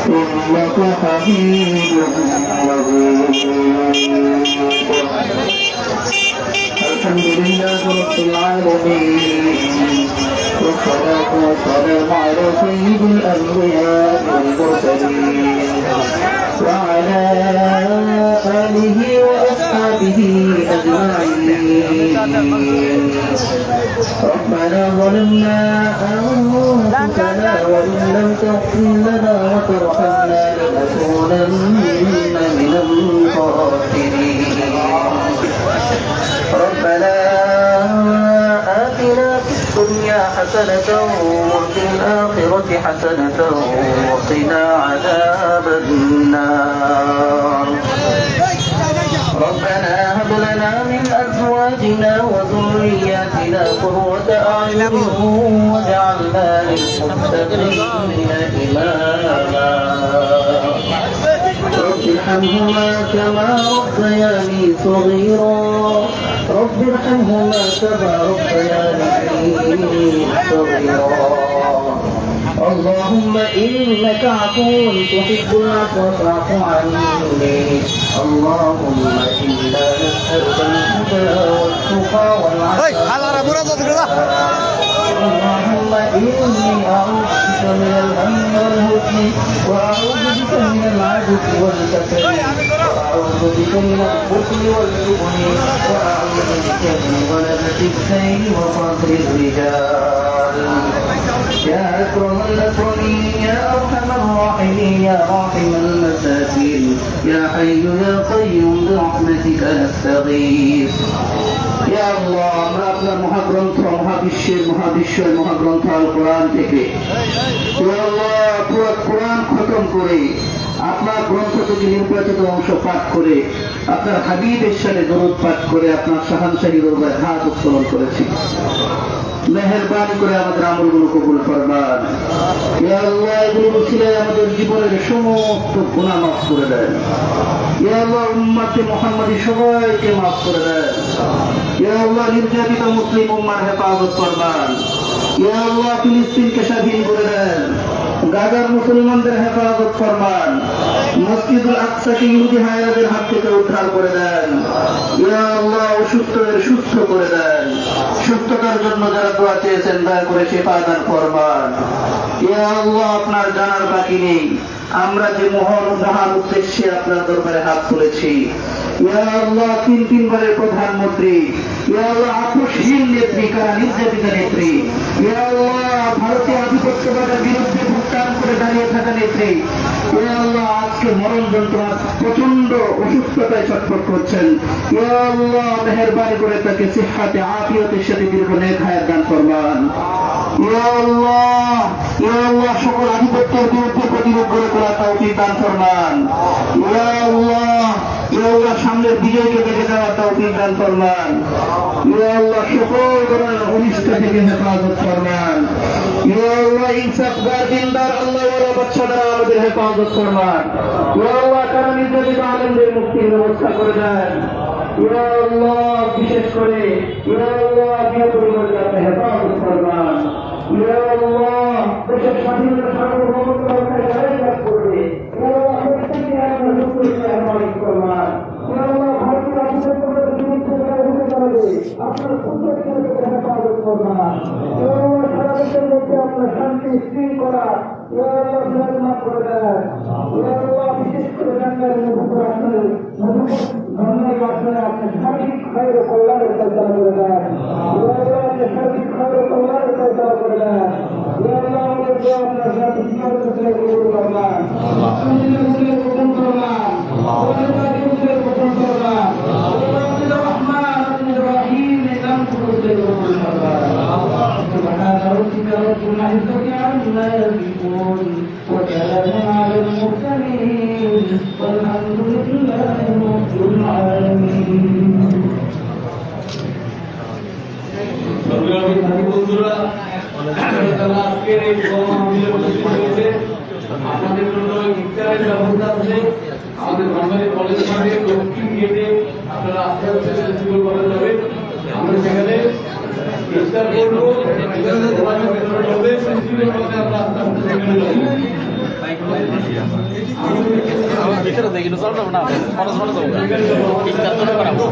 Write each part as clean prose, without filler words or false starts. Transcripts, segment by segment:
إنك حميد مجيد الحمد لله رب العالمين والصلاة والسلام على سيد الأنبياء والمرسلين وعلى آله وأصحابه أجمعين ربنا ظلمنا أنفسنا وإن لم تغفر لنا وترحمنا لنكونن من الخاسرين ربنا آتنا في الدنيا حسنة وفي الآخرة حسنة وقنا عذاب النار ربنا هب لنا من أزواجنا وذرياتنا قرة أعين واجعلنا للمتقين إماما رب ارحمهما كما ربياني صغيرا رب ارحمهما كما ربياني صغيرا اللهم إنك عفو تحب العفو فاعف عني اللهم إنا نسألك الهدى والتقى والعفاف اللهم إني أعوذ بك من الهم والحزن وأعوذ بك من العجز والكسل وأعوذ بك من البخل والجبن وأعوذ بك من غلبة الدين وفقر الرجال يا أكرم الأكرمين يا أرحم الراحمين يا راحم المساكين يا حي يا قيوم برحمتك نستغيث يا الله আমরা আপনার মহাগ্রন্থ মহাবিশ্বের মহাগ্রন্থ আল কোরআন থেকে ইয়া আল্লাহ পুরো কোরআন খতম করে আপনার গ্রন্থ থেকে নির্বাচিত অংশ পাঠ করে আপনার হাবিবের সাথে দরুদ পাঠ করে আপনার শাহানশাহী দরবারে হাত উত্তোলন করেছি মেহেরবানি করে আমাদের আমলগুলো কবুল ফরমান ইয়া আল্লাহ এগুলো উসিলায় আমাদের জীবনের সমস্ত গুনাহ মাফ করে দেন ইয়া আল্লাহ উম্মতে মুহাম্মাদি সবাইকে মাফ করে দেন ইয়া আল্লাহ নির্যাতিত মুসলিম উম্মার হেফাজত ফরমান ইয়া আল্লাহ ফিলিস্তিনকে স্বাধীন করে দেন গাজার মুসলমানদের হেফাজত ফরমান মসজিদুল আকসাকে ইহুদি হায়নাদের হাত থেকে উদ্ধার করে দেন ইয়া আল্লাহ অসুস্থদের সুস্থ করে দেন সুস্থতার জন্য যারা দোয়া চেয়েছেন দয়া করে শিফা দান ফরমান ইয়া আল্লাহ আপনার জানার বাকি নেই আমরা যে মহান উদ্দেশ্যে আপনার দরবারে হাত তুলেছি ইয়া আল্লাহ তিনবারের প্রধানমন্ত্রী ইয়া আল্লাহ আপোষহীন নেত্রী কারা নির্যাতিত নেত্রী ইয়া আল্লাহ ভারতীয় আধিপত্যবাদের বিরুদ্ধে ভোটদান করে দাঁড়িয়ে থাকা নেত্রী ইয়া আল্লাহ আজকে মরণ যন্ত্রণা প্রচন্ড অসুস্থতায় ছটফট করছেন ইয়া আল্লাহ মেহেরবানি করে তাকে সিহহাতে আফিয়তের সাথে দীর্ঘ নেক হায়াত দান ফরমান ইয়া আল্লাহ সকল আধিপত্যের বিরুদ্ধে প্রতিরোধ গড়ে তোলা তৌফিক দান ফরমান ইয়া আল্লাহ সামনের বিজয়কে দেখে দেওয়া তৌফিক দান ফরমান ইয়া আল্লাহ সকল ধরনের অনিষ্ট থেকে হেফাজত ফরমান ইয়া আল্লাহ ইনসাফগার দিনদার আল্লাহ ওয়ালা বাদশা দ্বারা আমাদের হেফাজত ফরমান ইয়া আল্লাহ কারা নির্যাতিত আলেমদের মুক্তির ব্যবস্থা করে দেন ইয়া আল্লাহ বিশেষ করে ইয়া আল্লাহ বিয়ে পরিবারকে আপনি হেফাজত ফরমান ইয়া আল্লাহ দেশের স্বাধীনতা সার্বভৌমত্ব রক্ষায় যারাই কাজ করবে ইয়া আল্লাহ প্রত্যেককে আপনার মুক্তিকে হেফাজত ফরমান ইয়া আল্লাহ ভারতীয় আধিপত্যবাদের বিরুদ্ধে যারা রুখে দাঁড়াবে আপনার প্রত্যেককে হেফাজত ফরমান ইয়া আল্লাহ সারা দেশের মধ্যে আপনার শান্তি স্থির করা ইয়া আল্লাহ বিরাজমান করে দেন ইয়া আল্লাহ বিশেষ করে টাঙ্গাইল মধুপুর আসনে ধর্মের আসনে আপনি সার্বিক খায়ের কল্যাণের ফয়সালা করে দেন ইয়া আল্লাহ আপনি সার্বিক খায়ের কল্যাণের ফয়সালা করে দেন ইয়া আল্লাহ আমাদের দোয়া আপনার সাথে জীবনের থেকে কবুল ফরমান মুসলিমের প্রথম ফরমান মুসলিমের প্রথম ফরমান আল্লাহ রহমান রহিম নাম করতে কবুল ফরমান سبحان ربك رب العزة عما يصفون وسلام على المرسلين والحمد لله رب العالمين আমাদের জন্য ইফতারের ব্যবস্থা আছে আমাদের বাঙালি কলেজ মাঠে দক্ষিণ গেটে আপনারা আস্তে আস্তে শুরু করা যাবে আমরা সেখানে ইফতার করবো কিন্তু চলে যাবো না খরচ করে দেবো ইফতার করে বাড়াবো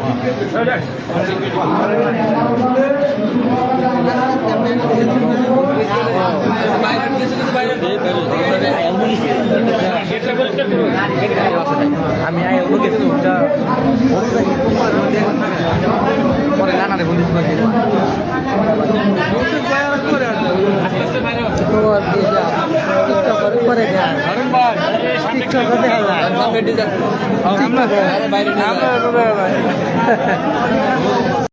আমি পরে জানাতে বলিস করে দেয়